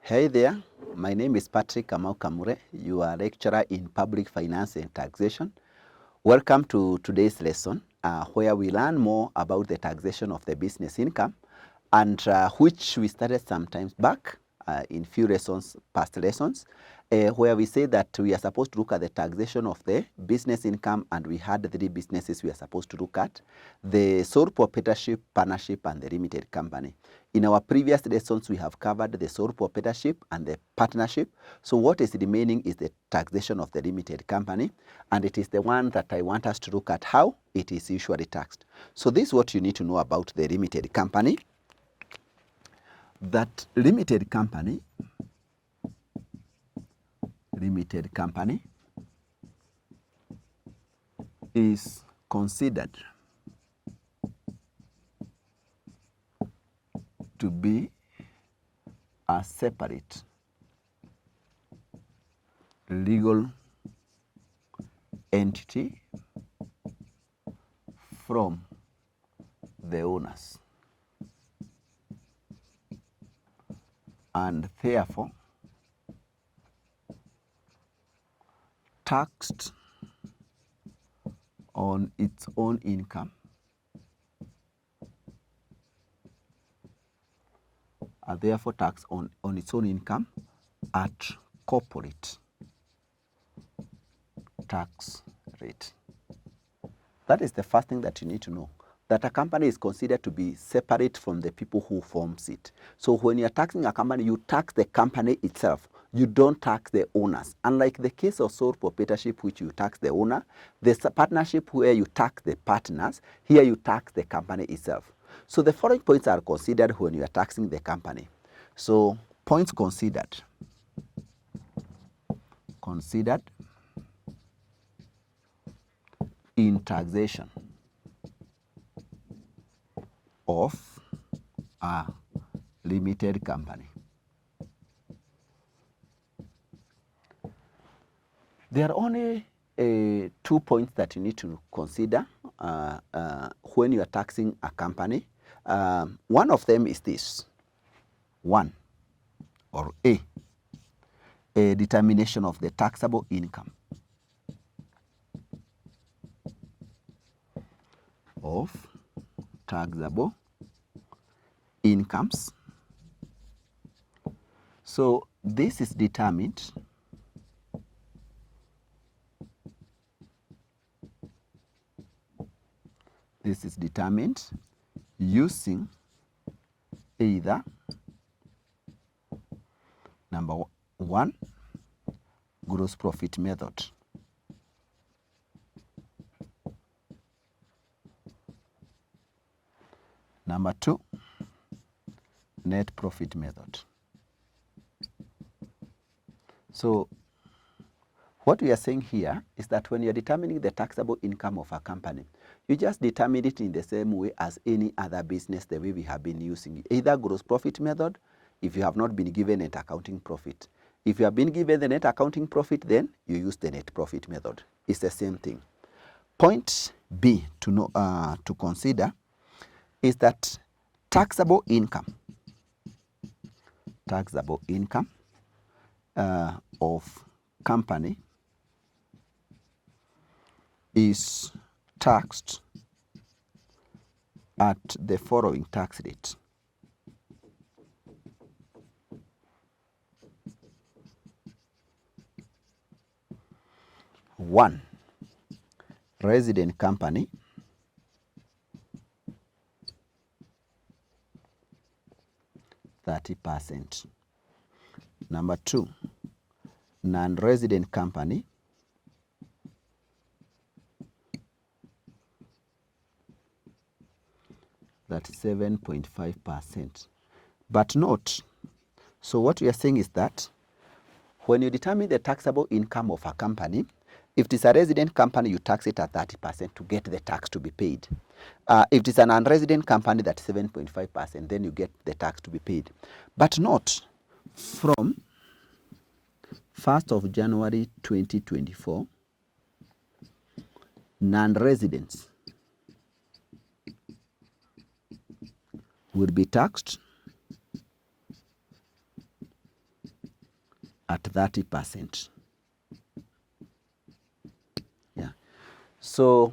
Hey there, my name is Patrick Kamau Kamure. You are a lecturer in public finance and taxation. Welcome to today's lesson where we learn more about the taxation of the business income and which we started sometimes back in few lessons, past lessons, where we say that we are supposed to look at the taxation of the business income, and we had 3 businesses we are supposed to look at: the sole proprietorship, partnership, and the limited company. In our previous lessons, we have covered the sole proprietorship and the partnership. So what is remaining is the taxation of the limited company, and it is the one that I want us to look at how it is usually taxed. So this is what you need to know about the limited company. That limited company is considered to be a separate legal entity from the owners, and therefore taxed on its own income, and therefore taxed on its own income at corporate tax rate. That is the first thing that you need to know, that a company is considered to be separate from the people who forms it. So when you're taxing a company, you tax the company itself. You don't tax the owners. Unlike the case of sole proprietorship, which you tax the owner, the partnership where you tax the partners, here you tax the company itself. So the following points are considered when you are taxing the company. So points considered in taxation of a limited company. There are only 2 points that you need to consider when you are taxing a company. One of them is this. 1, or A, determination of the taxable income of taxable incomes. So this is determined using either number 1, gross profit method, number 2, net profit method. So what we are saying here is that when you are determining the taxable income of a company, you just determine it in the same way as any other business, the way we have been using, either gross profit method, if you have not been given net accounting profit. If you have been given the net accounting profit, then you use the net profit method. It's the same thing. Point B to consider is that taxable income of company is taxed at the following tax rate. 1, resident company, 30%. Number 2, non-resident company, 37.5%. But note, so what we are saying is that when you determine the taxable income of a company, if it is a resident company, you tax it at 30% to get the tax to be paid. If it is a non-resident company, that's 7.5%, then you get the tax to be paid. But note, from 1st of January 2024, non-residents will be taxed at 30%. Yeah. So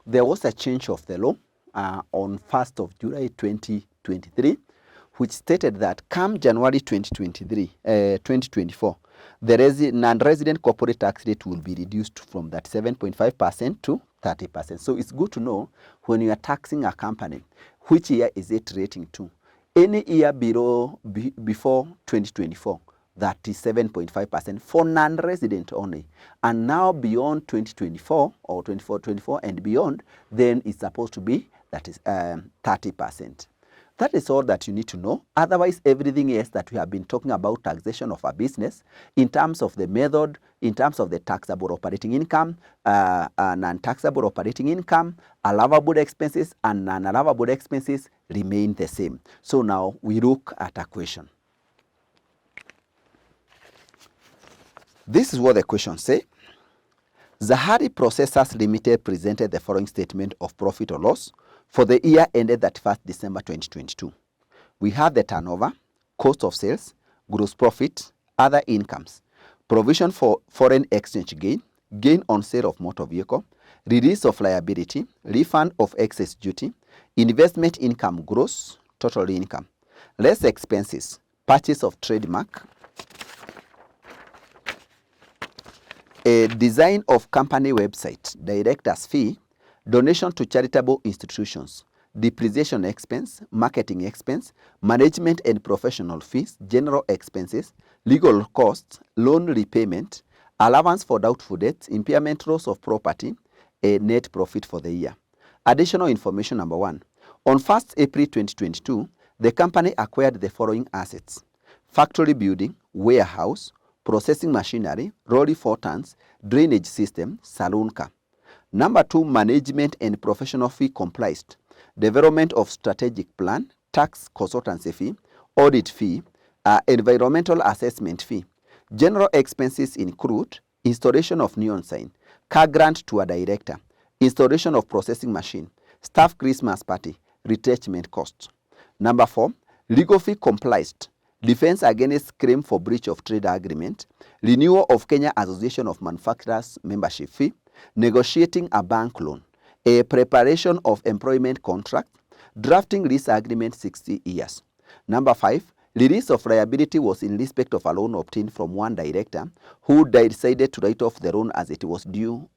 there was a change of the law on 1st of July 2023, which stated that come January 2024, the non-resident corporate tax rate will be reduced from that 7.5% to 30%. So it's good to know when you are taxing a company, which year is it rating to? Any year before 2024, that is 7.5% for non-resident only. And now beyond 2024 or 24 and beyond, then it's supposed to be, that is 30%. That is all that you need to know. Otherwise, everything else that we have been talking about taxation of a business, in terms of the method, in terms of the taxable operating income, non-taxable operating income, allowable expenses, and non-allowable expenses remain the same. So now we look at a question. This is what the question says. Zahari Processors Limited presented the following statement of profit or loss for the year ended 31st December 2022. We have the turnover, cost of sales, gross profit, other incomes, provision for foreign exchange gain, gain on sale of motor vehicle, release of liability, refund of excess duty, investment income gross, total income, less expenses, purchase of trademark, a design of company website, director's fee, donation to charitable institutions, depreciation expense, marketing expense, management and professional fees, general expenses, legal costs, loan repayment, allowance for doubtful debts, impairment loss of property, a net profit for the year. Additional information number 1. On 1st April 2022, the company acquired the following assets: factory building, warehouse, processing machinery, rolling 4 tons, drainage system, saloon car. Number 2, management and professional fee comprised development of strategic plan, tax consultancy fee, audit fee, environmental assessment fee. General expenses include installation of neon sign, car grant to a director, installation of processing machine, staff Christmas party, retrenchment costs. Number 4, legal fee comprised defense against claim for breach of trade agreement, renewal of Kenya Association of Manufacturers membership fee, negotiating a bank loan, a preparation of employment contract, drafting lease agreement 60 years. Number 5, release of liability was in respect of a loan obtained from one director who decided to write off the loan as it was due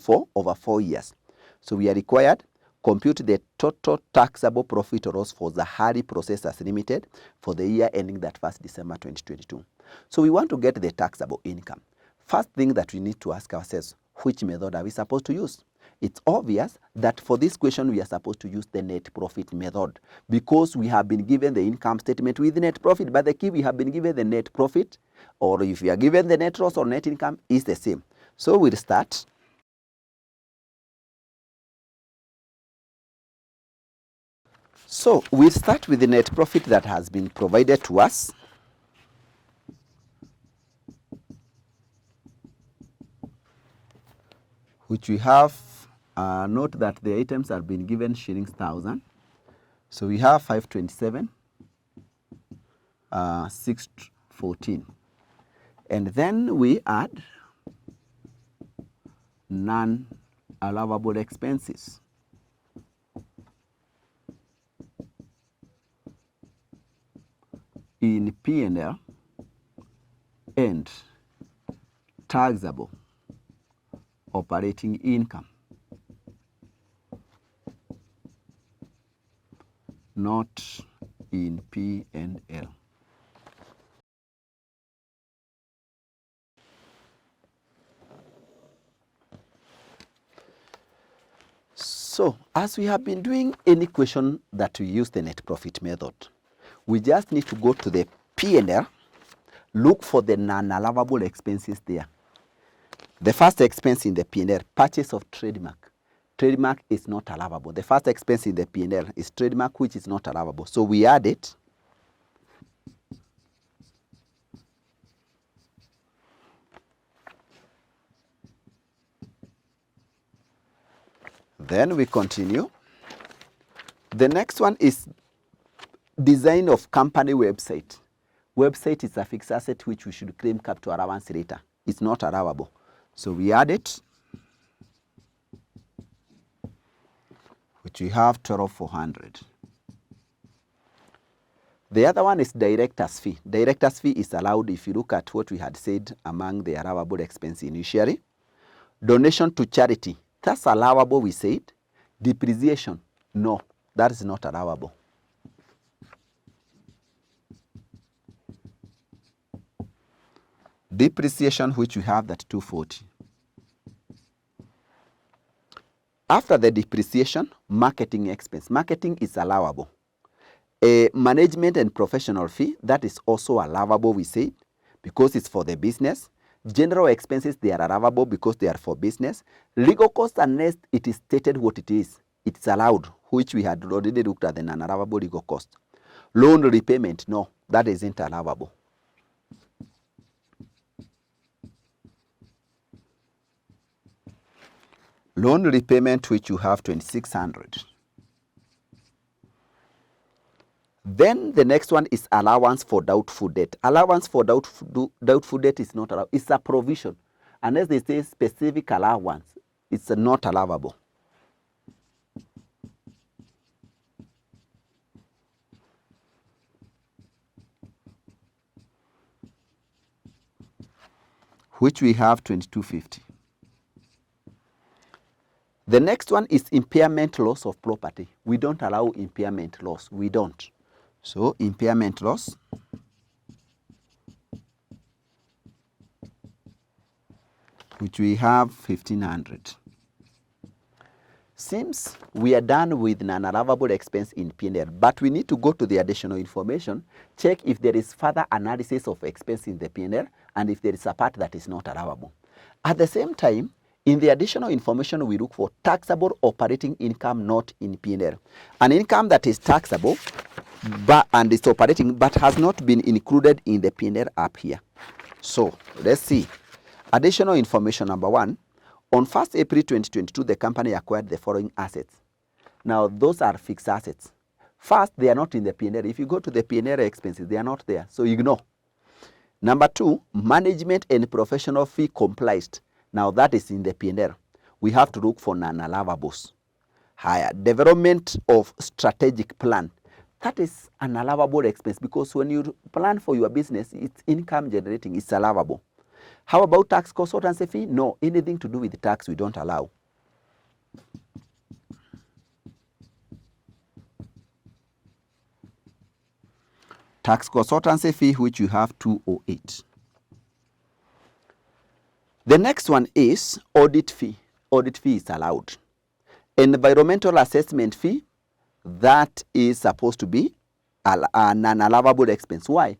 for over 4 years. So we are required compute the total taxable profit or loss for Zahari Processors Limited for the year ending that 1st December 2022. So we want to get the taxable income. First thing that we need to ask ourselves, which method are we supposed to use? It's obvious that for this question we are supposed to use the net profit method because we have been given the income statement with net profit, but the key we have been given the net profit, or if we are given the net loss or net income, is the same. So we'll start. So we'll start with the net profit that has been provided to us. Which we have, note that the items have been given shillings 1,000. So we have 527, 614. And then we add non-allowable expenses. In P&L and taxable operating income, not in P&L. So, as we have been doing any question that we use the net profit method, we just need to go to the P&L, look for the non-allowable expenses there. The first expense in the P&L, purchase of trademark. Trademark is not allowable. The first expense in the P&L is trademark, which is not allowable. So we add it. Then we continue. The next one is Design of company website. Website is a fixed asset which we should claim capital allowance later. It's not allowable. So we add it, which we have 12,400. The other one is director's fee. Director's fee is allowed if you look at what we had said among the allowable expense initially. Donation to charity, that's allowable, we said. Depreciation, no, that is not allowable. Depreciation, which we have that 240. After the depreciation, marketing expense. Marketing is allowable. A management and professional fee, that is also allowable, we said, because it's for the business. General expenses, they are allowable because they are for business. Legal costs, unless it is stated what it is, it's allowed, which we had already looked at the non-allowable legal cost. Loan repayment, no, that isn't allowable. Loan repayment, which you have 2,600. Then the next one is allowance for doubtful debt. Allowance for doubtful debt is not allowed. It's a provision. Unless they say specific allowance, it's not allowable. Which we have 2,250. The next one is impairment loss of property. We don't allow impairment loss. We don't. So impairment loss, which we have 1,500. Seems we are done with non-allowable expense in P&L, but we need to go to the additional information, check if there is further analysis of expense in the P&L, and if there is a part that is not allowable. At the same time, in the additional information, we look for taxable operating income not in P&L. An income that is taxable and is operating but has not been included in the P&L up here. So let's see. Additional information number 1. On 1st April 2022, the company acquired the following assets. Now, those are fixed assets. First, they are not in the P&L. If you go to the P&L expenses, they are not there, so ignore. Number 2, management and professional fee comprised. Now, that is in the P&L. We have to look for non-allowables. Higher development of strategic plan. That is an allowable expense because when you plan for your business, it's income generating, it's allowable. How about tax consultancy fee? No, anything to do with the tax we don't allow. Tax consultancy fee, which you have 208. The next one is audit fee. Audit fee is allowed. Environmental assessment fee, that is supposed to be an allowable expense. Why?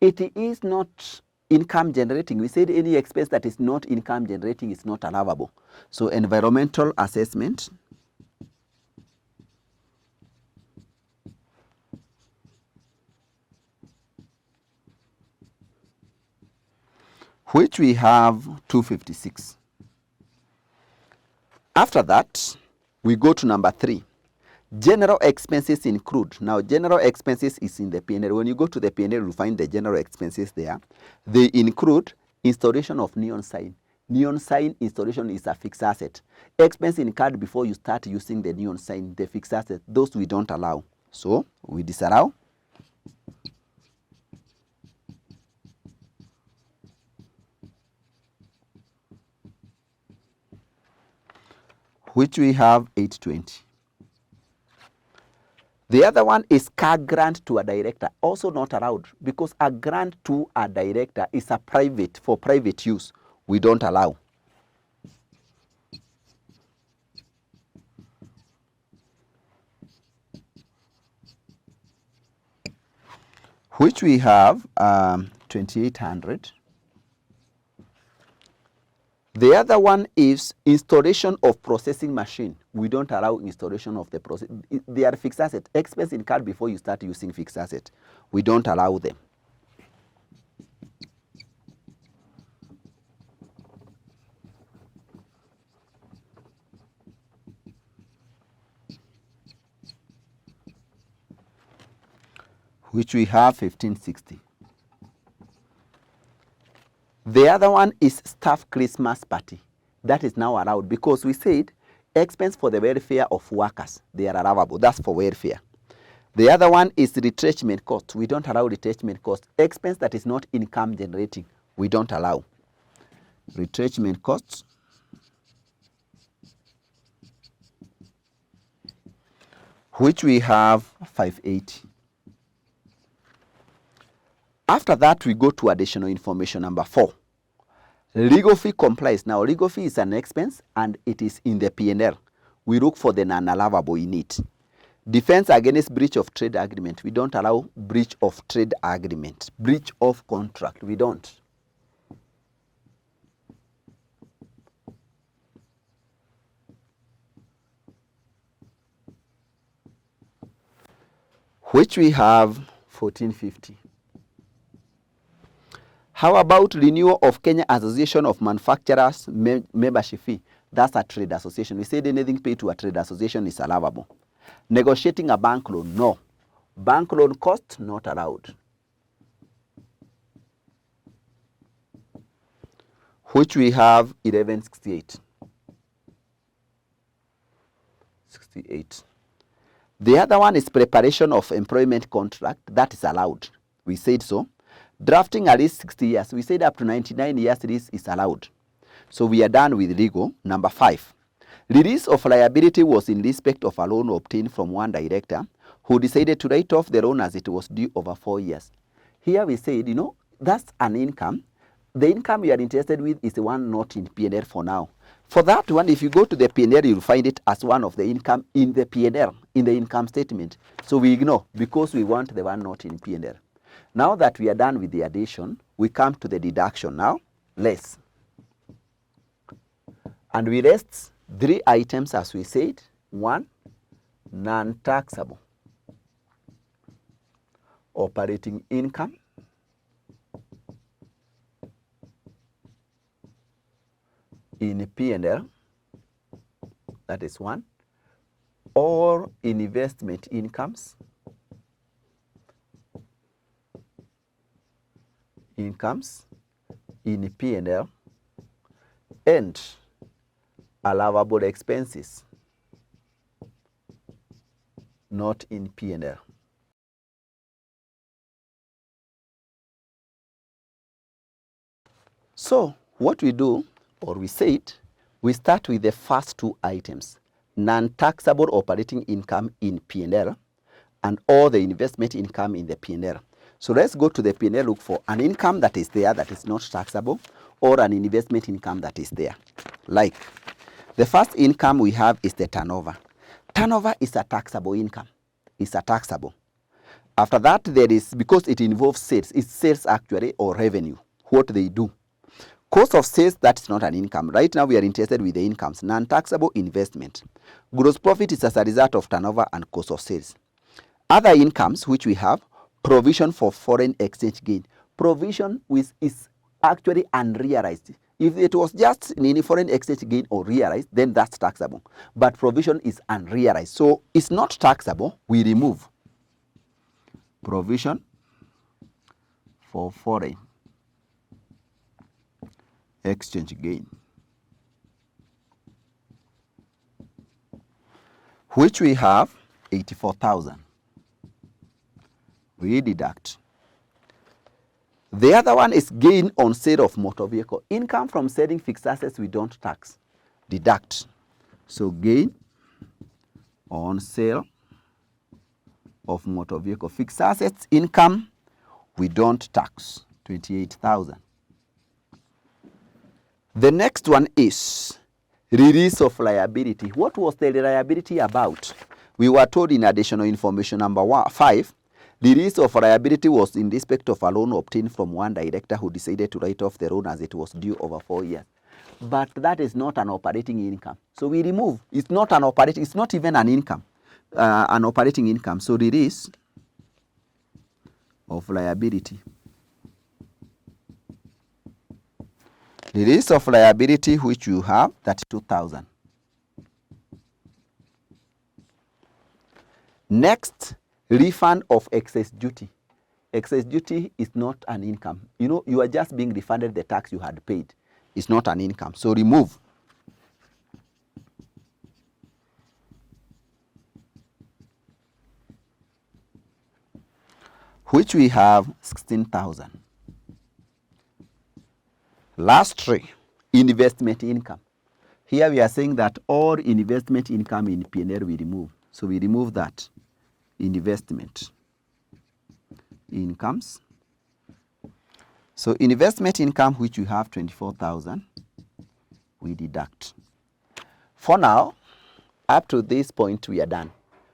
It is not income generating. We said any expense that is not income generating is not allowable. So environmental assessment, which we have 256. After that, we go to number 3. General expenses include. Now, general expenses is in the P&L. When you go to the P&L, you find the general expenses there. They include installation of neon sign. Neon sign installation is a fixed asset. Expense incurred before you start using the neon sign, the fixed asset. Those we don't allow. So, we disallow. Which we have 820. The other one is car grant to a director, also not allowed because a grant to a director is a private, for private use. We don't allow. Which we have 2,800. The other one is installation of processing machine. We don't allow installation of the process. They are fixed asset. Expense incurred before you start using fixed asset. We don't allow them. which we have 1560. The other one is staff Christmas party. That is now allowed because we said expense for the welfare of workers, they are allowable. That's for welfare. The other one is retrenchment cost. We don't allow retrenchment cost. Expense that is not income generating, we don't allow. Retrenchment costs, which we have 580. After that, we go to additional information number 4. Legal fee complies. Now, legal fee is an expense and it is in the P&L. We look for the non-allowable in it. Defense against breach of trade agreement. We don't allow breach of trade agreement. Breach of contract. We don't. Which we have 1450. How about renewal of Kenya Association of Manufacturers membership fee? That's a trade association. We said anything paid to a trade association is allowable. Negotiating a bank loan, no. Bank loan cost, not allowed. Which we have 1168. 68. The other one is preparation of employment contract. That is allowed. We said so. Drafting at least 60 years. We said up to 99 years this is allowed. So we are done with legal. Number 5. Release of liability was in respect of a loan obtained from one director who decided to write off the loan as it was due over 4 years. Here we said, that's an income. The income you are interested with is the one not in P&L for now. For that one, if you go to the P&L, you'll find it as one of the income in the P&L, in the income statement. So we ignore because we want the one not in P&L. Now that we are done with the addition, we come to the deduction now, less. And we list 3 items as we said. 1, non-taxable operating income. In P&L, that is 1, or in investment incomes, in P&L, and allowable expenses, not in P&L. So what we do, or we said, we start with the first 2 items, non-taxable operating income in P&L and all the investment income in the P&L. So let's go to the P&L, look for an income that is there that is not taxable or an investment income that is there. Like, the first income we have is the turnover. Turnover is a taxable income. It's a taxable. After that, there is, because it involves sales, it's sales actually or revenue, what they do. Cost of sales, that's not an income. Right now, we are interested with the incomes. Non-taxable investment. Gross profit is as a result of turnover and cost of sales. Other incomes, which we have, provision for foreign exchange gain. Provision is actually unrealized. If it was just in foreign exchange gain or realized, then that's taxable. But provision is unrealized. So it's not taxable. We remove provision for foreign exchange gain, which we have 84,000. We deduct. The other one is gain on sale of motor vehicle. Income from selling fixed assets we don't tax. Deduct. So gain on sale of motor vehicle. Fixed assets income we don't tax. 28,000. The next one is release of liability. What was the liability about? We were told in additional information number 5, release of liability was in respect of a loan obtained from one director who decided to write off the loan as it was due over 4 years. But that is not an operating income. So we remove. It's not an operating, it's not even an income, an operating income. So release of liability. Release of liability which you have, that's 2,000. Next, refund of excess duty. excess duty is not an income. You know, you are just being refunded the tax you had paid. It's not an income. So remove. Which we have 16,000. Last three, investment income. Here we are saying that all investment income in P&L we remove. So we remove that investment incomes. So investment income, which we have 24,000, we deduct. For now, up to this point, we are done.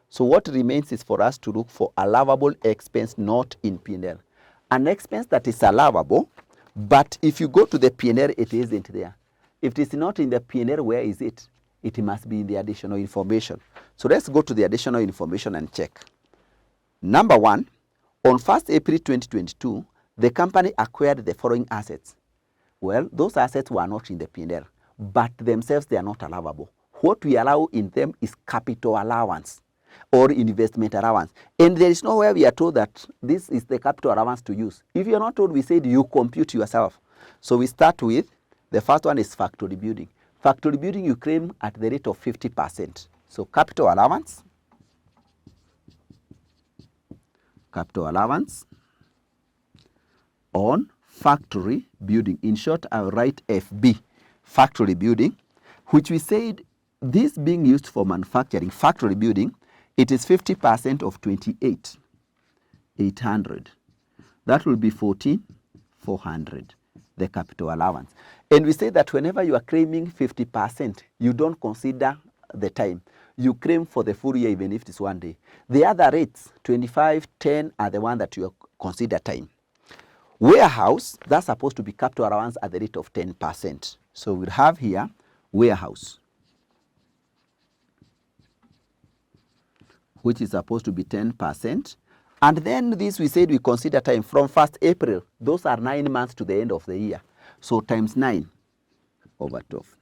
So what remains is for us to look for allowable expense not in P&L. An expense that is allowable, but if you go to the P&L, it isn't there. If it is not in the P&L, where is it? It must be in the additional information. So let's go to the additional information and check. Number one, on 1st April 2022, the company acquired the following assets. Well, those assets were not in the P&L, but themselves they are not allowable. What we allow in them is capital allowance or investment allowance. And there is nowhere we are told that this is the capital allowance to use. If you are not told, we said you compute yourself. So we start with, the first one is factory building. Factory building you claim at the rate of 50%. So capital allowance on factory building. In short, I'll write FB, factory building, which we said this being used for manufacturing, factory building, it is 50% of 28,800. That will be 14,400, the capital allowance. And we say that whenever you are claiming 50%, you don't consider the time. You claim for the full year, even if it is 1 day. The other rates, 25, 10, are the one that you consider time. Warehouse, that's supposed to be capital allowance at the rate of 10%. So we'll have here warehouse, which is supposed to be 10%. And then this we said we consider time from 1st April. Those are 9 months to the end of the year. So times 9 over 12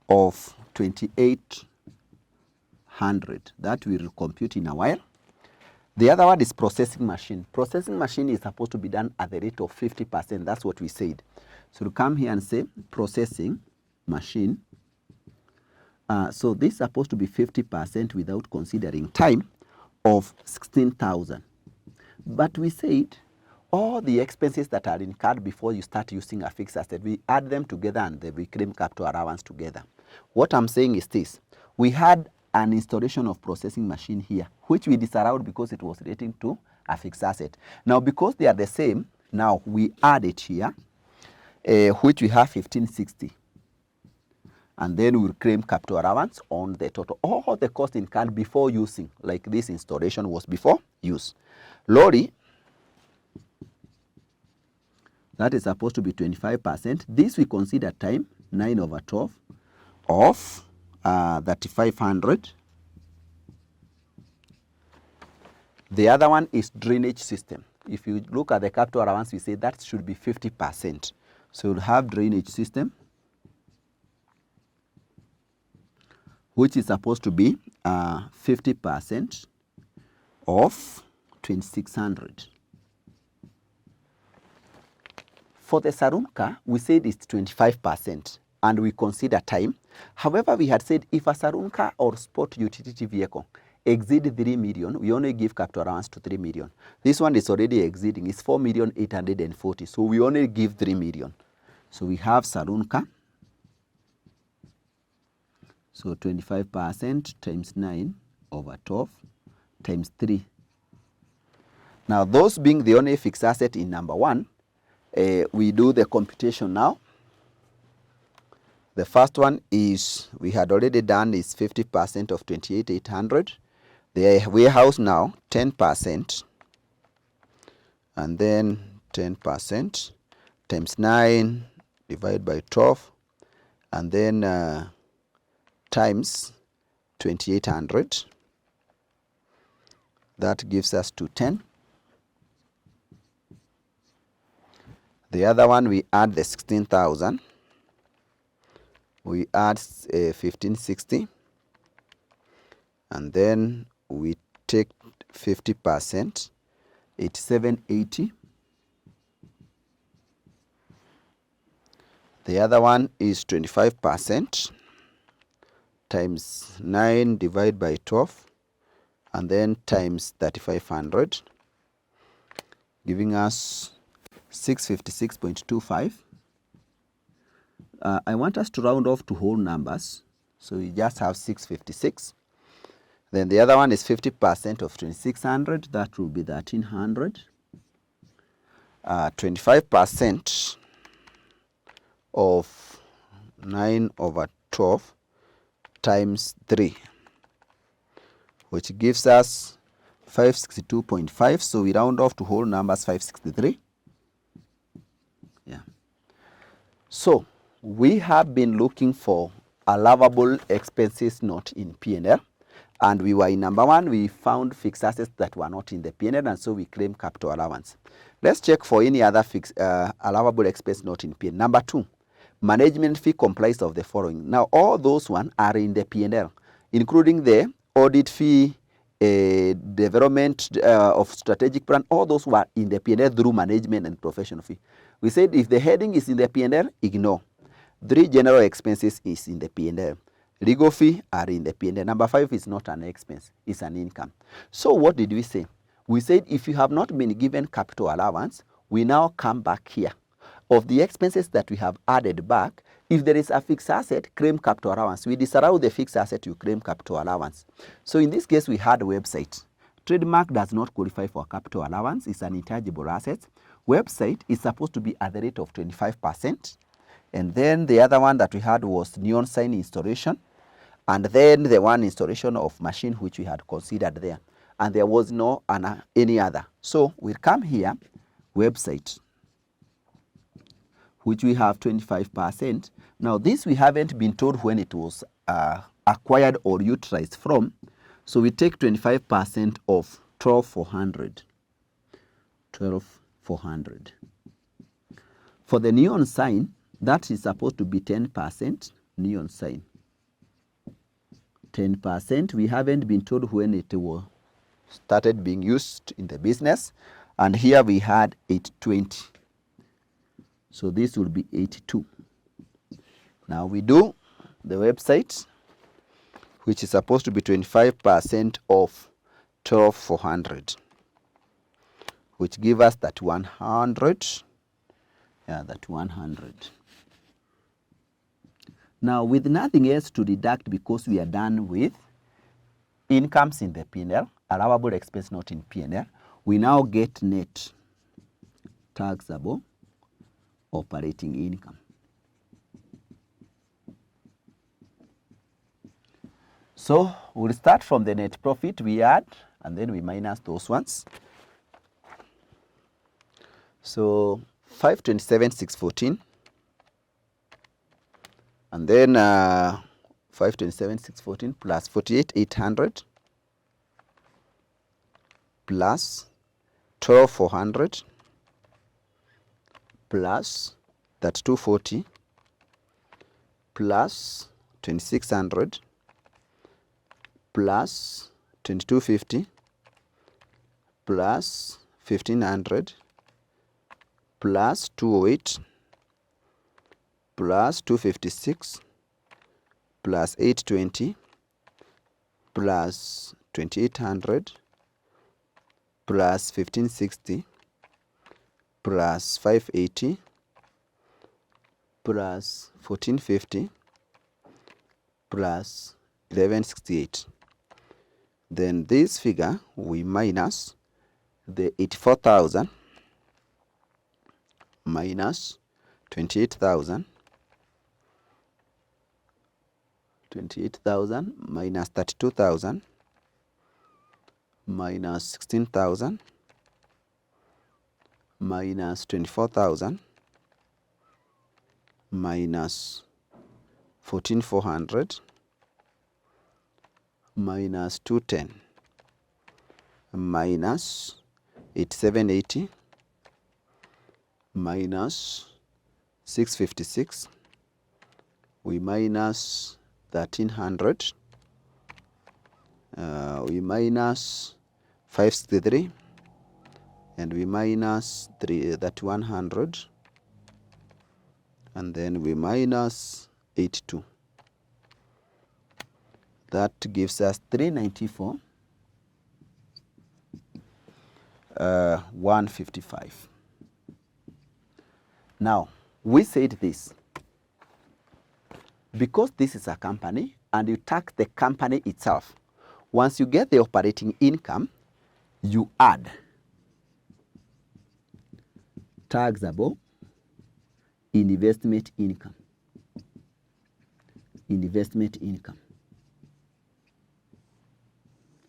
of 2,800. That we will compute in a while. The other one is processing machine. Processing machine is supposed to be done at the rate of 50%. That's what we said. So to come here and say processing machine. So this is supposed to be 50% without considering time of 16,000. But we said all the expenses that are incurred before you start using a fixed asset, we add them together and then we claim capital allowance together. What I'm saying is this. We had an installation of processing machine here, which we disallowed because it was relating to a fixed asset. Now, because they are the same, now we add it here, which we have 1,560. And then we'll claim capital allowance on the total. All the cost incurred before using, like this installation was before use. Lorry, that is supposed to be 25%. This we consider time, 9 over 12 of 3,500. The other one is drainage system. If you look at the capital allowance, we say that should be 50%. So we'll have drainage system, which is supposed to be 50% of 2,600. For the Sarunka, we said it's 25%, and we consider time. However, we had said if a Sarunka or sport utility vehicle exceed 3 million, we only give capital allowance to 3 million. This one is already exceeding, it's 4,840,000, so we only give 3 million. So we have Sarunka. So 25% times 9 over 12 times 3. Now, those being the only fixed asset in number one, we do the computation now. The first one is, we had already done, is 50% of 28,800. The warehouse now, 10%. And then 10% times 9 divided by 12. And then times 2,800. That gives us to 10. The other one, we add the 16,000. We add 1,560. And then we take 50% 8780. The other one is 25% times 9 divided by 12 and then times 3500, giving us 656.25. I want us to round off to whole numbers, so we just have 656. Then the other one is 50% of 2600, that will be 1300. 25% of 9 over 12 times 3, which gives us 562.5. So we round off to whole numbers, 563. Yeah. So we have been looking for allowable expenses not in P&L, and we were in number 1. We found fixed assets that were not in the P&L, and so we claim capital allowance. Let's check for any other allowable expense not in P&L. Number 2, management fee complies of the following. Now all those one are in the P&L, including the audit fee, development of strategic plan. All those were in the P&L through management and professional fee. We said if the heading is in the P&L, ignore. 3 general expenses is in the P&L. Legal fee are in the P&L. Number 5 is not an expense, it's an income. So what did we say? We said if you have not been given capital allowance, we now come back here. Of the expenses that we have added back, if there is a fixed asset, claim capital allowance. We disallow the fixed asset, you claim capital allowance. So in this case, we had a website. Trademark does not qualify for capital allowance. It's an intangible asset. Website is supposed to be at the rate of 25%. And then the other one that we had was neon sign installation. And then the one installation of machine which we had considered there. And there was no any other. So we'll come here, website, which we have 25%. Now this we haven't been told when it was acquired or utilized from. So we take 25% of 12,400. 12,400. For the neon sign, that is supposed to be 10%. Neon sign, 10%. We haven't been told when it was started being used in the business. And here we had 820. So this will be 82. Now we do the website, which is supposed to be 25% of 12,400, which give us that 100. Yeah, that 100. Now with nothing else to deduct, because we are done with incomes in the P&L, allowable expense not in P&L, we now get net taxable operating income. So we'll start from the net profit we add, and then we minus those ones. So 527,614, and then 527,614 plus 48,800 plus 12,400 plus that 240 plus 2,600 plus 2,250 plus 1,500 plus 208 plus 256 plus 820 plus 2,800 plus 1,560 plus 580 plus 1,450 plus 1,168. Then this figure we minus the 84,000 minus 28,000, 28,000 minus 32,000 minus 16,000 minus 24,000 minus 14,400 minus 210 minus 8780 minus 656. We minus 1,300. We minus 563. and we minus 100, and then we minus 82. That gives us 394, 155. Now, we said this, because this is a company and you tax the company itself, once you get the operating income, you add taxable investment income. Investment income.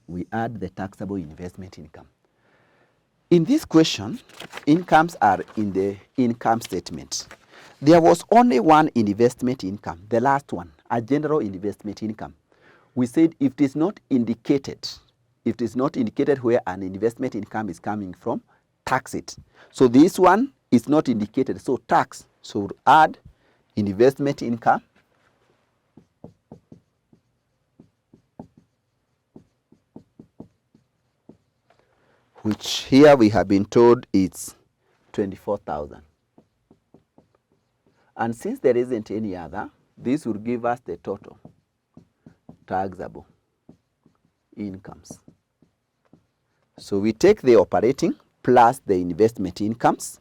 We add the taxable investment income. In this question, incomes are in the income statement. There was only one investment income, the last one, a general investment income. We said if it is not indicated, where an investment income is coming from, tax it. So this one is not indicated, so tax. So add investment income, which here we have been told it's 24,000. And since there isn't any other, this will give us the total taxable incomes. So we take the operating plus the investment incomes,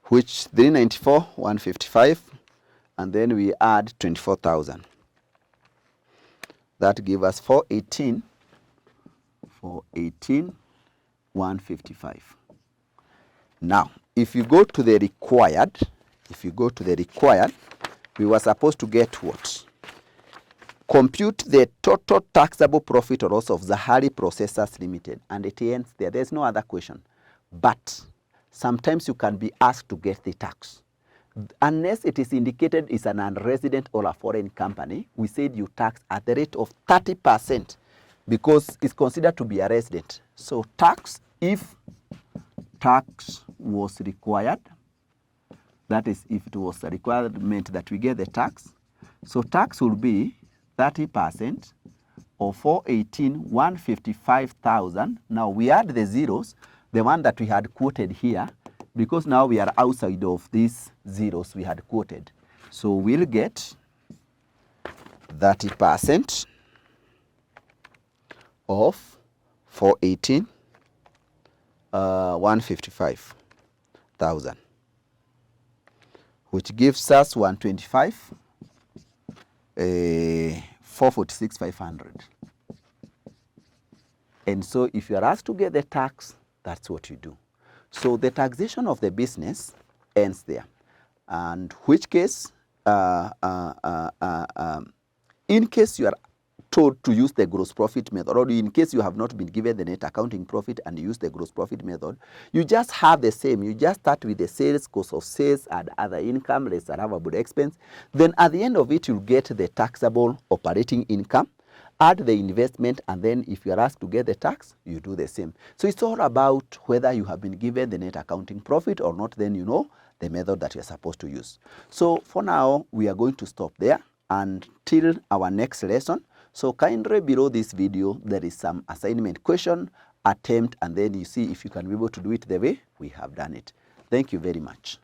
which 394, 155, and then we add 24,000. That gives us 418, 155. Now, if you go to the required, we were supposed to get what? Compute the total taxable profit or loss of Zahari Processors Limited, and it ends there. There's no other question. But sometimes you can be asked to get the tax. Unless it is indicated it's an unresident or a foreign company, we said you tax at the rate of 30% because it's considered to be a resident. So tax, if tax was required, that is, if it was a requirement that we get the tax, so tax will be 30% of 418, 155,000. Now we add the zeros, the one that we had quoted here, because now we are outside of these zeros we had quoted. So we'll get 30% of 418, 155,000, which gives us 125, 446, 500. And so if you are asked to get the tax, that's what you do. So the taxation of the business ends there. And which case, in case you are told to use the gross profit method, or in case you have not been given the net accounting profit and you use the gross profit method, you just have the same. You just start with the sales, cost of sales, and other income, less allowable expense. Then at the end of it, you'll get the taxable operating income, add the investment, and then if you are asked to get the tax, you do the same. So it's all about whether you have been given the net accounting profit or not, then you know the method that you're supposed to use. So for now, we are going to stop there until our next lesson. So kindly below this video, there is some assignment question, attempt, and then you see if you can be able to do it the way we have done it. Thank you very much.